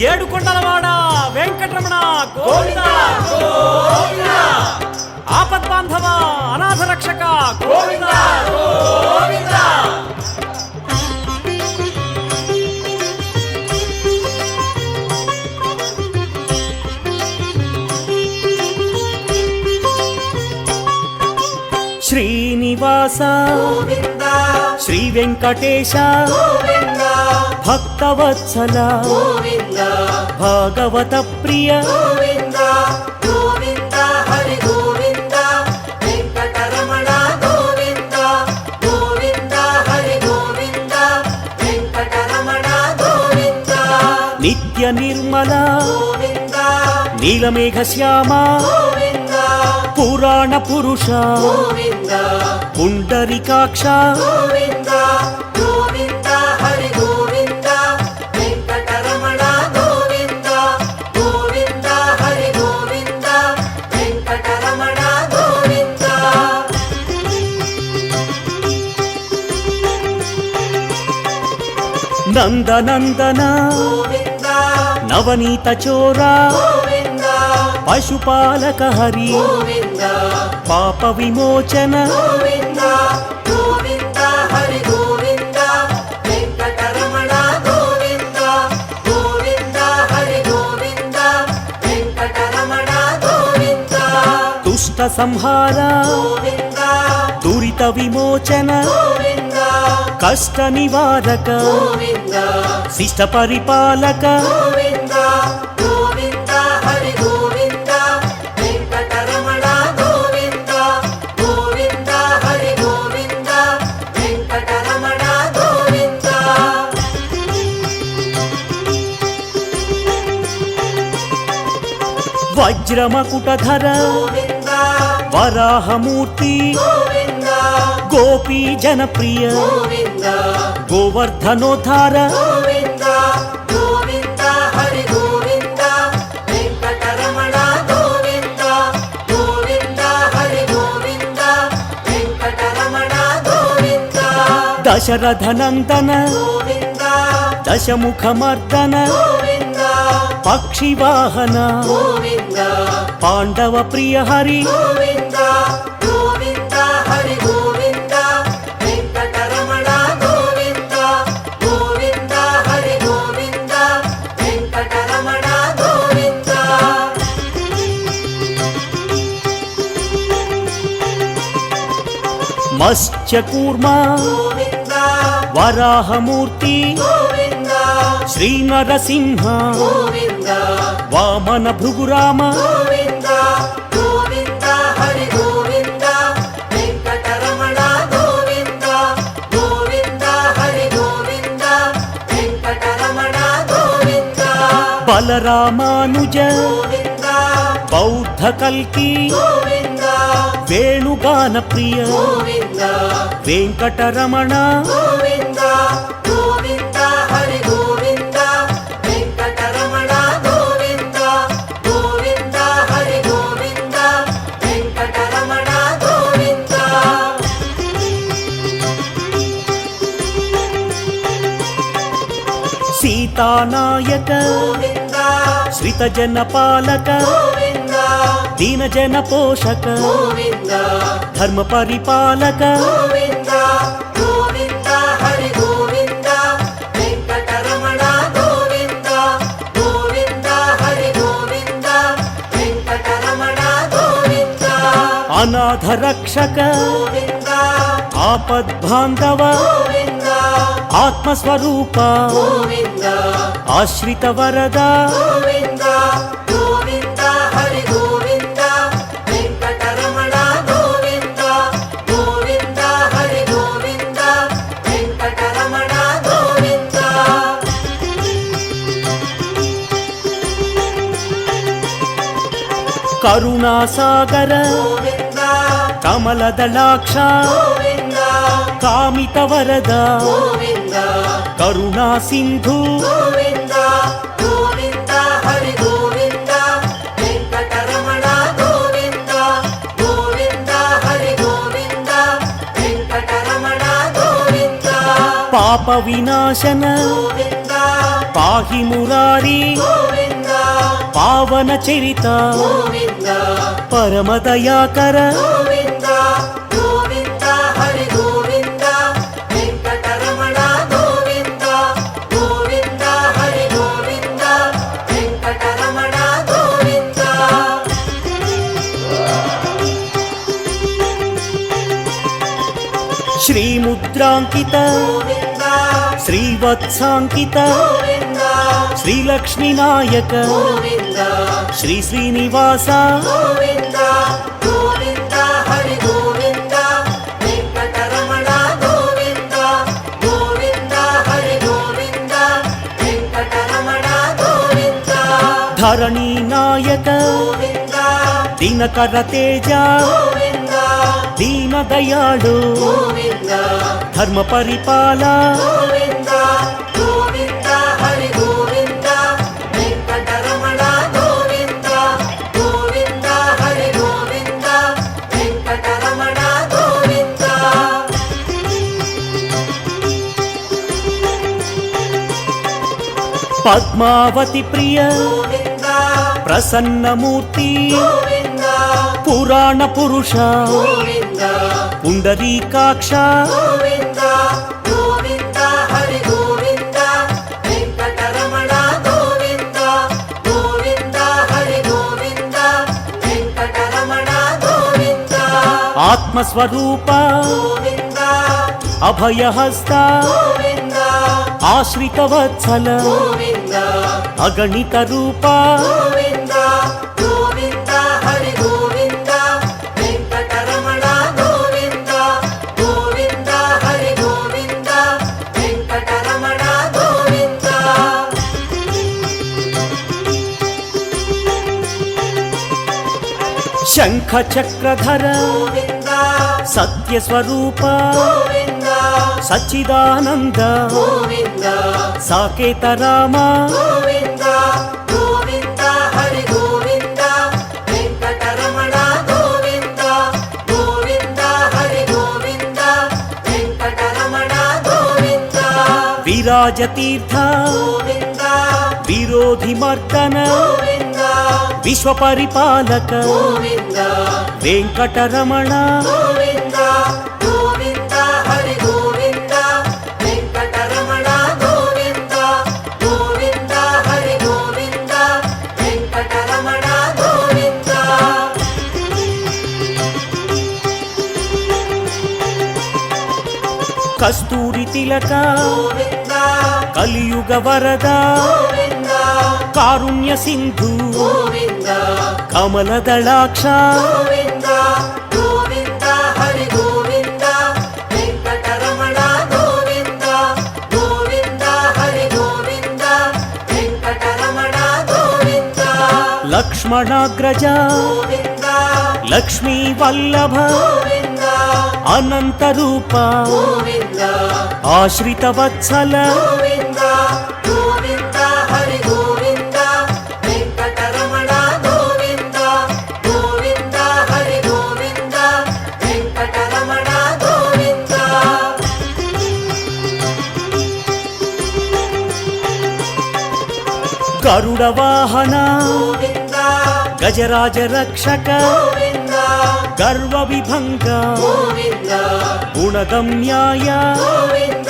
ఏడుకొండలవాడ వెంకటరమణ గోవింద గోవింద, ఆపద్బాంధవ అనాథ రక్షక గోవింద గోవింద. శ్రీనివాస గోవింద శ్రీ వెంకటేశ గోవింద భక్తవత్సల గోవింద భాగవత ప్రియ గోవింద గోవింద హరి గోవింద వెంకటరమణ గోవింద గోవింద హరి గోవింద వెంకటరమణ గోవింద నిత్య నిర్మల గోవింద నీలమేఘ శ్యామ గోవింద పురాణ పురుష గోవింద పుండరీకాక్ష గోవింద గోవింద హరి గోవింద వెంకటరమణ గోవింద గోవింద హరి గోవింద వెంకటరమణ గోవింద. నందనందన గోవింద నవనీత చోర గోవింద పశుపాలక హరి గోవింద పాప విమోచన గోవింద గోవింద హరి గోవింద వెంకటరమణ గోవింద గోవింద హరి గోవింద వెంకటరమణ గోవింద. దుష్ట సంహార గోవింద దురిత విమోచన గోవింద కష్ట నివారక గోవింద శిష్ట పరిపాలక గోవింద గోవింద హరి గోవింద వెంకటరమణ గోవింద గోవింద హరి గోవింద వెంకటరమణ గోవింద. వజ్రమకుటధర గోవింద వరాహమూర్తి గోవింద గోపీ జనప్రియ గోవింద గోవర్ధనోద్ధార గోవింద గోవింద హరి గోవింద వెంకటరమణ గోవింద గోవింద హరి గోవింద వెంకటరమణ గోవింద. దశరథనందన గోవింద దశముఖమర్దన గోవింద పక్షివాహన గోవింద పాండవ ప్రియ హరి గోవింద గోవింద హరి గోవింద వెంకటరమణ గోవింద గోవింద హరి గోవింద వెంకటరమణ గోవింద. మత్స్యకూర్మ గోవింద వరాహమూర్తి గోవింద శ్రీ నరసింహ గోవింద వామన భృగురామ గోవింద గోవింద హరి గోవింద వెంకటరమణ గోవింద గోవింద హరి గోవింద వెంకటరమణ గోవింద. బలరామానుజ గోవింద బౌద్ధ కల్కి గోవింద వేణుగాన ప్రియ గోవింద వెంకటరమణ గోవింద గోవింద హరి గోవింద వెంకటరమణ గోవింద గోవింద హరి గోవింద వెంకటరమణ గోవింద. సీతానాయక గోవింద శ్రితజన పాలక గోవింద దీనజన పోషక గోవింద ధర్మ పరిపాలక గోవింద గోవింద హరి గోవింద వెంకటరమణ గోవింద గోవింద హరి గోవింద వెంకటరమణ గోవింద. అనాథ రక్షక గోవింద ఆపద్బాంధవ గోవింద ఆత్మస్వరూప గోవింద ఆశ్రిత వరద గోవింద గోవింద హరి గోవింద వెంకటరమణ గోవింద గోవింద హరి గోవింద వెంకటరమణ గోవింద. కరుణాసాగర గోవింద కమలదళాక్ష గోవింద కామిత వరద గోవింద కరుణా సింధు గోవింద గోవింద హరి గోవింద వెంకటరమణ గోవింద గోవింద హరి గోవింద వెంకటరమణ గోవింద. పాప వినాశన గోవింద పాహి మురారి గోవింద పావన చరిత గోవింద పరమదయాకర గోవింద గోవింద హరి గోవింద వెంకటరమణ గోవింద గోవింద హరి గోవింద వెంకటరమణ గోవింద శ్రీముద్రాంకిత గోవింద శ్రీవత్సాంకిత గోవింద శ్రీలక్ష్మీనాయక గోవింద శ్రీ శ్రీనివాస గోవింద గోవింద హరి గోవింద వెంకటరమణ గోవింద గోవింద హరి గోవింద వెంకటరమణ గోవింద ధరణీ నాయక గోవింద దినకర తేజ గోవింద దీన దయాళు గోవింద ధర్మ పరిపాల గోవింద గోవింద హరి గోవింద వెంకటరమణ గోవింద గోవింద హరి గోవింద వెంకటరమణ గోవింద పద్మావతి ప్రియ గోవింద ప్రసన్నమూర్తి గోవింద పురాణ పురుష గోవింద పుండరీకాక్ష గోవింద గోవింద హరి గోవింద వెంకటరమణ గోవింద గోవింద హరి గోవింద వెంకటరమణ గోవింద ఆత్మస్వరూప గోవింద అభయహస్త గోవింద ఆశ్రిత వత్సల గోవింద అగణిత రూప గోవింద గోవింద హరి గోవింద వెంకటరమణ గోవింద గోవింద హరి గోవింద వెంకటరమణ గోవింద శంఖ చక్రధర గోవింద సత్యస్వరూప గోవింద సచ్చిదానంద గోవింద సాకేత రామ గోవింద గోవింద హరి గోవింద వెంకటరమణ గోవింద గోవింద హరి గోవింద వెంకటరమణ గోవింద విరాజతీర్థ గోవింద విరోధి మర్దన గోవింద విశ్వపరిపాలక గోవింద వెంకటరమణ గోవింద గోవింద హరి గోవింద వెంకటరమణ గోవింద గోవింద హరి గోవింద వెంకటరమణ గోవింద కస్తూరి తిలక గోవింద కలియుగ వరద గోవింద కారుణ్య సింధు గోవింద కమలదళాక్ష గోవింద గోవింద హరి గోవింద వెంకటరమణ గోవింద గోవింద హరి గోవింద వెంకటరమణ గోవింద లక్ష్మణాగ్రజ గోవింద లక్ష్మీ వల్లభ గోవింద అనంత రూప గోవింద ఆశ్రిత వత్సల గోవింద గోవింద హరి గోవింద వెంకటరమణ గోవింద గోవింద హరి గోవింద వెంకటరమణ గోవింద గరుడ వాహన గోవింద గజరాజ రక్షక గోవింద గర్వ విభంగ గోవింద గుణగమ్యాయ గోవింద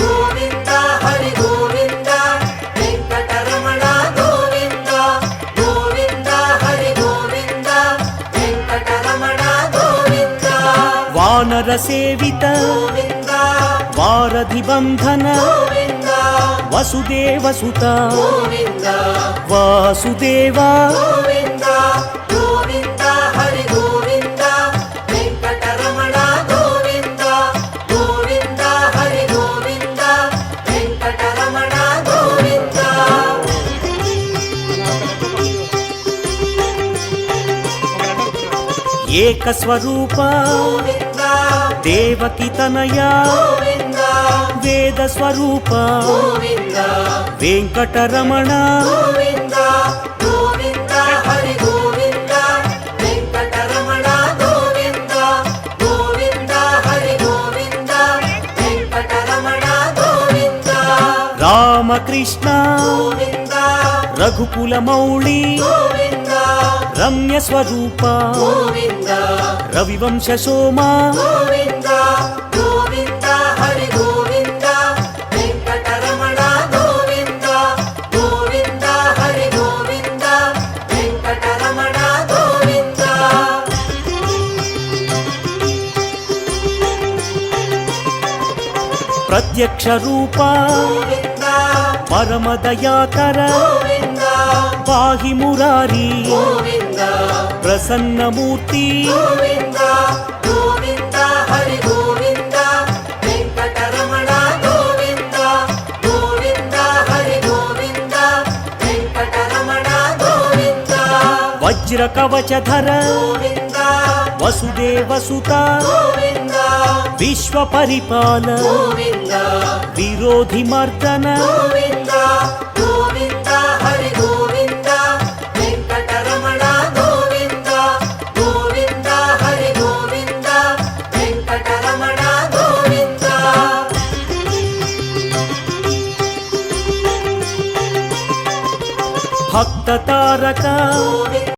గోవింద హరి గోవింద వెంకటరమణ గోవింద గోవింద హరి గోవింద వెంకటరమణ గోవింద వానర సేవిత గోవింద వారధి బంధన గోవింద వసుదేవ సుత గోవింద వాసుదేవ గోవింద గోవింద హరి గోవింద వెంకటరమణ గోవింద గోవింద హరి గోవింద వెంకటరమణ గోవింద ఏకస్వరూప గోవింద దేవకి తనయ గోవింద వేద స్వరూప గోవింద వెంకటరమణ గోవింద గోవింద హరి గోవింద వెంకటరమణ గోవింద గోవింద హరి గోవింద వెంకటరమణ గోవింద రామకృష్ణ రామకృష్ణ గోవింద రఘుకుల మౌళి గోవింద రమ్య స్వరూప గోవింద రవివంశ సోమ గోవింద గోవింద హరి గోవింద వెంకటరమణ గోవింద గోవింద హరి గోవింద వెంకటరమణ గోవింద ప్రత్యక్ష రూప గోవింద పరమ దయాకర గోవింద పాహి మురారి గోవింద ప్రసన్నమూర్తి గోవింద గోవింద హరి గోవింద వెంకటరమణ గోవింద గోవింద హరి గోవింద వెంకటరమణ గోవింద వజ్ర కవచధర గోవింద వసుదేవ సుత గోవింద విశ్వ పరిపాల గోవింద విరోధి మర్దన గోవింద గోవింద హరి గోవింద వెంకటరమణ గోవింద గోవింద హరి గోవింద వెంకటరమణ గోవింద భక్త తారక గోవింద